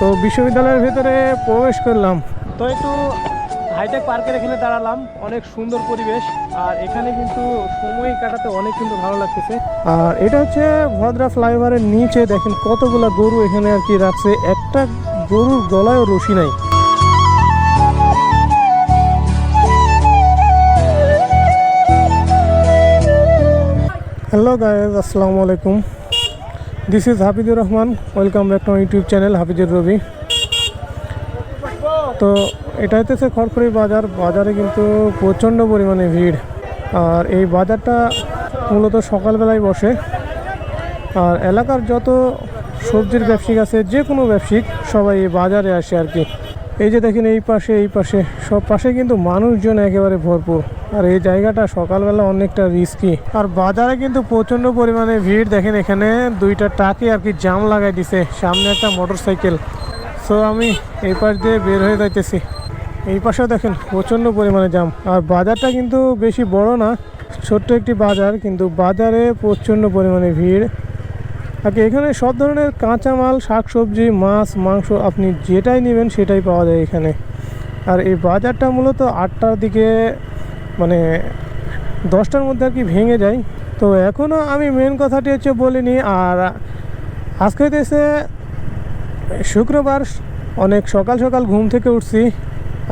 তো বিশ্ববিদ্যালয়ের ভেতরে প্রবেশ করলাম। তো একটু হাইটেক পার্কের এখানে দাঁড়ালাম, অনেক সুন্দর পরিবেশ। আর এখানে কিন্তু সময় কাটাতে অনেক কিন্তু ভালো লাগতেছে। আর এটা হচ্ছে ভদ্রা ফ্লাইওভারের নিচে দেখেন কতগুলা গরু এখানে আর কি রাখছে, একটা গরুর গলায়ও রশি নাই। হ্যালো গাইজ, আসসালামু আলাইকুম। This is Hafizur Rahman. Welcome back to my YouTube channel Hafizur Rabi. তো এটা হচ্ছে খড়খড়ি বাজার। বাজারে কিন্তু প্রচণ্ড পরিমাণে ভিড়। আর এই বাজারটা মূলত সকালবেলায় বসে। আর এলাকার যত সবজির ব্যবসায়িক আছে, যে কোনো ব্যবসায়িক সবাই এই বাজারে আসে আর কি। এই যে দেখেন এই পাশে সব পাশে কিন্তু মানুষজন একেবারে ভরপুর। আর এই জায়গাটা সকালবেলা অনেকটা রিস্কি। আর বাজারে কিন্তু প্রচণ্ড পরিমাণে ভিড়। দেখেন এখানে দুইটা ট্রাকে আর কি জাম লাগাই দিছে, সামনে একটা মোটরসাইকেল। সো আমি এই পাশ দিয়ে বের হয়ে যাইতেছি। এই পাশেও দেখেন প্রচণ্ড পরিমাণে জাম। আর বাজারটা কিন্তু বেশি বড় না, ছোট্ট একটি বাজার, কিন্তু বাজারে প্রচণ্ড পরিমাণে ভিড়। আর এখানে সব ধরনের কাঁচামাল, শাকসবজি, মাছ, মাংস আপনি যেটাই নেবেন সেটাই পাওয়া যায় এখানে। আর এই বাজারটা মূলত 8টার দিকে, মানে 10টার মধ্যে আর কি ভেঙে যায়। তো এখনও আমি মেন কথাটি হচ্ছে বলিনি। আর আজকে হইতেছে শুক্রবার, অনেক সকাল সকাল ঘুম থেকে উঠছি।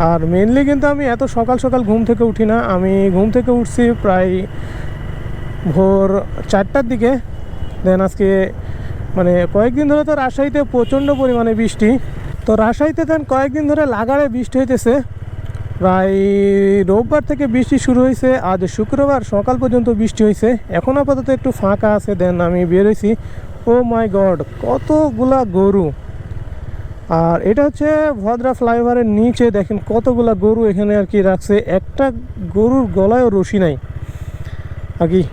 আর মেনলি কিন্তু আমি এত সকাল সকাল ঘুম থেকে উঠি না, আমি ঘুম থেকে উঠছি প্রায় ভোর 4টার দিকে। দেন আজকে মানে কয়েকদিন ধরে তো রাজশাহীতে প্রচণ্ড পরিমাণে বৃষ্টি। তো রাজশাহীতে দেন কয়েকদিন ধরে লাগারে বৃষ্টি হইতেছে। প্রায় রোববার থেকে বৃষ্টি শুরু হয়েছে, আজ শুক্রবার সকাল পর্যন্ত বৃষ্টি হয়েছে। এখন আপাতত একটু ফাঁকা আছে। দেন আমি বেরোইছি। ও মাই গড, কতগুলা গরু! আর এটা হচ্ছে ভদ্রা ফ্লাইওভারের নিচে দেখেন কতগুলা গরু এখানে আর কি রাখছে, একটা গরুর গলায়ও রশি নাই আর কি।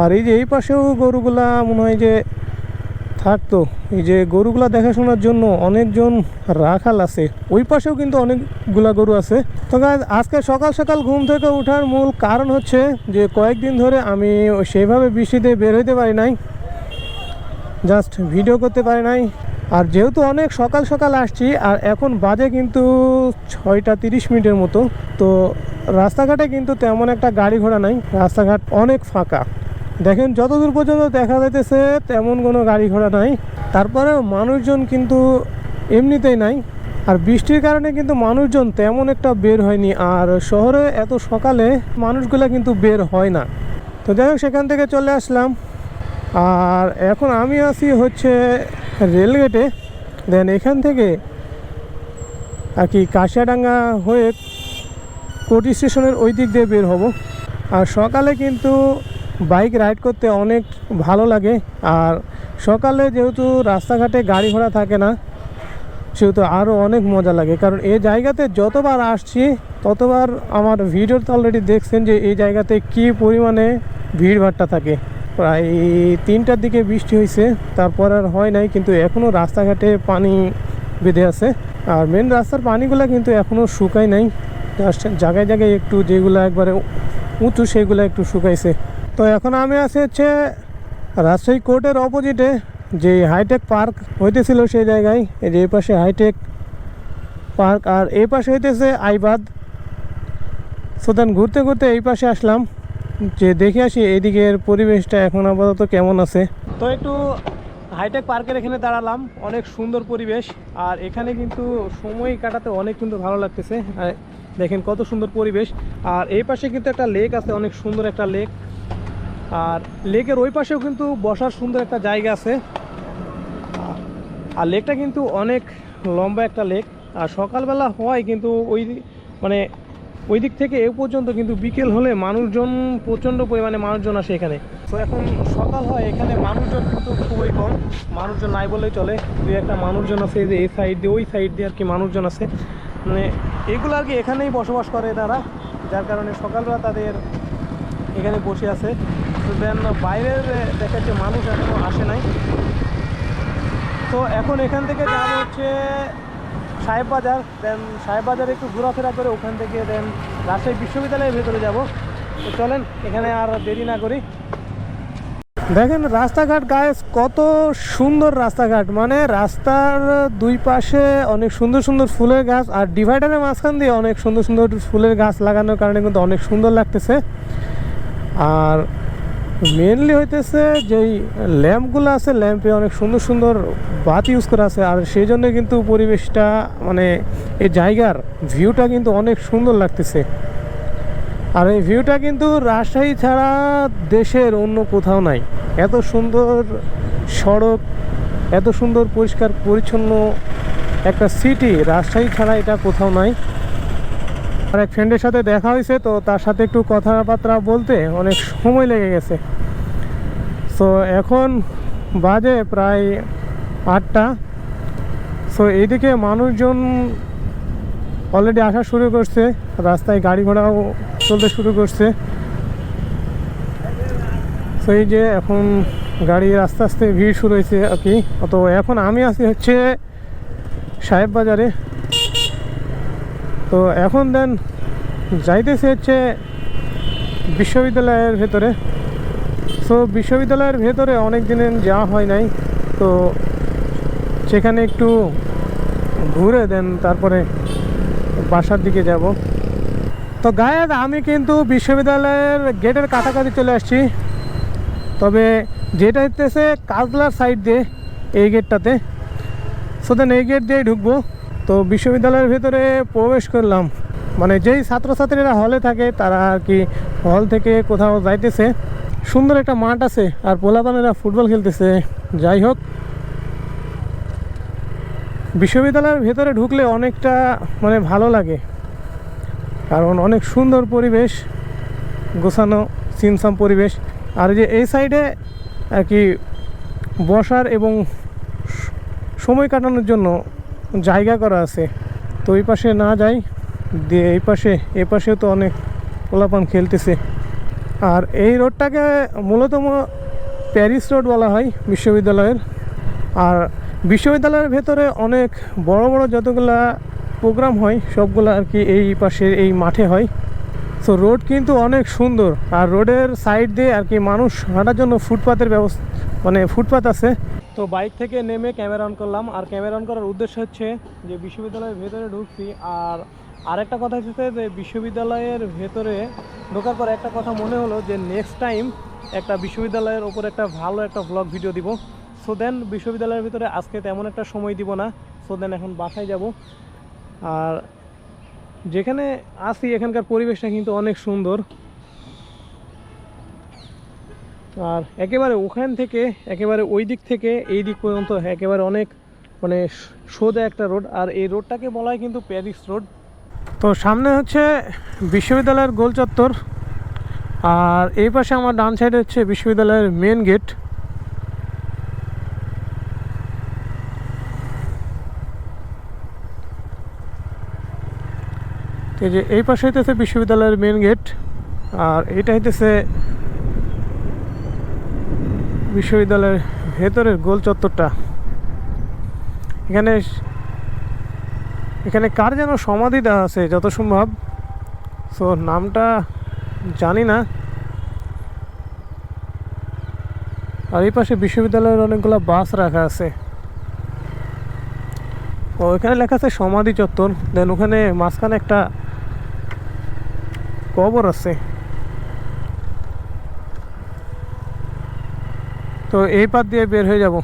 আর এই যে এই পাশেও গরুগুলা মনে হয় যে থাকতো, এই যে গরুগুলা দেখাশোনার জন্য অনেকজন রাখাল আছে। ওই পাশেও কিন্তু অনেকগুলা গরু আছে। তো আজকে সকাল সকাল ঘুম থেকে ওঠার মূল কারণ হচ্ছে যে কয়েকদিন ধরে আমি সেইভাবে বৃষ্টিতে বের হইতে পারি নাই, জাস্ট ভিডিও করতে পারি নাই। আর যেহেতু অনেক সকাল সকাল আসছি, আর এখন বাজে কিন্তু 6টা 30 মিনিটের মতো, তো রাস্তাঘাটে কিন্তু তেমন একটা গাড়ি ঘোড়া নাই, রাস্তাঘাট অনেক ফাঁকা। দেখেন যতদূর পর্যন্ত দেখা যাইতেছে তেমন কোনো গাড়ি ঘোড়া নাই। তারপরেও মানুষজন কিন্তু এমনিতেই নাই। আর বৃষ্টির কারণে কিন্তু মানুষজন তেমন একটা বের হয়নি। আর শহরে এত সকালে মানুষগুলো কিন্তু বের হয় না। তো যাই হোক, সেখান থেকে চলে আসলাম। আর এখন আমি আছি হচ্ছে রেলগেটে। দেন এখান থেকে আর কি কাশিয়াডাঙ্গা হয়ে কোটি স্টেশনের ওই দিক দিয়ে বের হব। আর সকালে কিন্তু বাইক রাইড করতে অনেক ভালো লাগে। আর সকালে যেহেতু রাস্তাঘাটে গাড়ি ঘোড়া থাকে না, সেহেতু আরও অনেক মজা লাগে। কারণ এই জায়গাতে যতবার আসছি ততবার আমার ভিডিওতে অলরেডি দেখছেন যে এই জায়গাতে কী পরিমাণে ভিড়ভাট্টা থাকে। প্রায় 3টার দিকে বৃষ্টি হয়েছে, তারপর আর হয় নাই, কিন্তু এখনও রাস্তাঘাটে পানি বেঁধে আছে। আর মেন রাস্তার পানিগুলো কিন্তু এখনও শুকায় নাই, জাস্ট জায়গায় জায়গায় একটু, যেগুলো একবারে উঁচু সেগুলো একটু শুকাইছে। তো এখন আমি আছি হচ্ছে রাজশাহী কোর্টের অপোজিটে, যে হাইটেক পার্ক হইতেছিল সেই জায়গায়। এই যে এই পাশে হাইটেক পার্ক, আর এই পাশে হইতেছে আইবাদ। সো দেন ঘুরতে ঘুরতে এই পাশে আসলাম যে দেখে আসি এইদিকের পরিবেশটা এখন আপাতত কেমন আছে। তো একটু হাইটেক পার্কের এখানে দাঁড়ালাম, অনেক সুন্দর পরিবেশ। আর এখানে কিন্তু সময় কাটাতে অনেক কিন্তু ভালো লাগতেছে। দেখেন কত সুন্দর পরিবেশ। আর এই পাশে কিন্তু একটা লেক আছে, অনেক সুন্দর একটা লেক। আর লেকের ওই পাশেও কিন্তু বসার সুন্দর একটা জায়গা আছে। আর লেকটা কিন্তু অনেক লম্বা একটা লেক। আর সকালবেলা হয় কিন্তু ওই দিক থেকে এ পর্যন্ত কিন্তু বিকেল হলে মানুষজন, প্রচণ্ড পরিমাণে মানুষজন আসে এখানে। তো এখন সকাল হয়, এখানে মানুষজন কিন্তু খুবই কম, মানুষজন নাই বললেই চলে। দুই একটা মানুষজন আছে যে এই সাইড দিয়ে, ওই সাইড দিয়ে আর কি মানুষজন আছে, মানে এগুলো আর কি এখানেই বসবাস করে তারা, যার কারণে সকালবেলা তাদের এখানে বসে আছে। তো দেন বাইরের দেখাচ্ছে মানুষ এখনও আসে নাই। তো এখন এখান থেকে যাবো হচ্ছে সাহেব বাজার। দেন সাহেব বাজারে একটু ঘোরাফেরা করে ওখান থেকে দেন রাজশাহী বিশ্ববিদ্যালয়ের ভেতরে যাব। তো চলেন, এখানে আর দেরি না করি। দেখেন রাস্তাঘাট গায়ে কত সুন্দর রাস্তাঘাট, মানে রাস্তার দুই পাশে অনেক সুন্দর সুন্দর ফুলের গাছ, আর ডিভাইডারের মাঝখান দিয়ে অনেক সুন্দর সুন্দর ফুলের গাছ লাগানোর কারণে কিন্তু অনেক সুন্দর লাগতেছে। আর মেনলি হইতেছে যেই ল্যাম্পগুলো আছে, ল্যাম্পে অনেক সুন্দর সুন্দর বাতি ইউজ করা আছে, আর সেই জন্য কিন্তু পরিবেশটা মানে এই জায়গার ভিউটা কিন্তু অনেক সুন্দর লাগতেছে। আর এই ভিউটা কিন্তু রাজশাহী ছাড়া দেশের অন্য কোথাও নাই। এত সুন্দর সড়ক, এত সুন্দর পরিষ্কার পরিচ্ছন্ন একটা সিটি রাজশাহী ছাড়া এটা কোথাও নাই। আর এক ফ্রেন্ডের সাথে দেখা হয়েছে, তো তার সাথে একটু কথাবার্তা বলতে অনেক সময় লেগে গেছে। সো এখন বাজে প্রায় 8টা। সো এইদিকে মানুষজন অলরেডি আসা শুরু করছে, রাস্তায় গাড়ি ঘোড়াও চলতে শুরু করছে। তো এই যে এখন গাড়ি আস্তে আস্তে ভিড় শুরু হয়েছে আর কি। তো এখন আমি আছি হচ্ছে সাহেব বাজারে। তো এখন দেন যাইতেছে হচ্ছে বিশ্ববিদ্যালয়ের ভেতরে। সো বিশ্ববিদ্যালয়ের ভেতরে অনেক দিন যাওয়া হয় নাই, তো সেখানে একটু ঘুরে দেন তারপরে বাসার দিকে যাব। তো গায়ে আমি কিন্তু বিশ্ববিদ্যালয়ের গেটের কাছাকাছি চলে আসছি, তবে যেটা হইতেছে কাজলার সাইড দিয়ে এই গেটটাতে। সো দেন এই গেট দিয়েই ঢুকবো। তো বিশ্ববিদ্যালয়ের ভেতরে প্রবেশ করলাম, মানে যেই ছাত্রছাত্রীরা হলে থাকে তারা আর কি হল থেকে কোথাও যাইতেছে। সুন্দর একটা মাঠ আছে আর পোলাপানেরা ফুটবল খেলতেছে। যাই হোক, বিশ্ববিদ্যালয়ের ভেতরে ঢুকলে অনেকটা মানে ভালো লাগে, কারণ অনেক সুন্দর পরিবেশ, গোছানো সিমসাম পরিবেশ। আর যে এই সাইডে আর কি বসার এবং সময় কাটানোর জন্য জায়গা করা আছে। তো ওই পাশে না যাই দিয়ে এই পাশেও তো অনেক পোলাপান খেলতেছে। আর এই রোডটাকে মূলত প্যারিস রোড বলা হয় বিশ্ববিদ্যালয়ের। আর বিশ্ববিদ্যালয়ের ভেতরে অনেক বড় বড় যতগুলা প্রোগ্রাম হয় সবগুলো আর কি এই পাশের এই মাঠে হয়। সো রোড কিন্তু অনেক সুন্দর, আর রোডের সাইড দিয়ে আর কি মানুষ হাঁটার জন্য ফুটপাতের ব্যবস্থা, মানে ফুটপাত আছে। তো বাইক থেকে নেমে ক্যামেরা অন করলাম, আর ক্যামেরা অন করার উদ্দেশ্য হচ্ছে যে বিশ্ববিদ্যালয়ের ভেতরে ঢুকছি। আর আরেকটা কথা হচ্ছে যে বিশ্ববিদ্যালয়ের ভেতরে ঢোকার পর একটা কথা মনে হলো যে নেক্সট টাইম একটা বিশ্ববিদ্যালয়ের ওপর একটা ভালো একটা ব্লগ ভিডিও দিব। সো দেন বিশ্ববিদ্যালয়ের ভিতরে আজকে তেমন একটা সময় দিব না। সো দেন এখন বাসায় যাব। আর যেখানে আসি এখানকার পরিবেশটা কিন্তু অনেক সুন্দর। আর একেবারে ওখান থেকে একেবারে ওই দিক থেকে এই দিক পর্যন্ত একেবারে অনেক মানে সোজা একটা রোড, আর এই রোডটাকে বলা হয় কিন্তু প্যারিস রোড। তো সামনে হচ্ছে বিশ্ববিদ্যালয়ের গোল চত্বর, আর এই পাশে আমার ডান সাইডে হচ্ছে বিশ্ববিদ্যালয়ের মেন গেট। এই যে এই পাশে হইতেছে বিশ্ববিদ্যালয়ের মেন গেট, আর এইটা হইতেছে বিশ্ববিদ্যালয়ের ভেতরের গোল চত্বরটা। এখানে কার যেন সমাধি দেওয়া আছে যত সম্ভব, সো নামটা জানি না। আর এই পাশে বিশ্ববিদ্যালয়ের অনেকগুলো বাস রাখা আছে। ও এখানে লেখা আছে সমাধি চত্বর, দেন ওখানে মাঝখানে একটা কবর আছে। তো এই পাশ দিয়ে বের হয়ে যাব।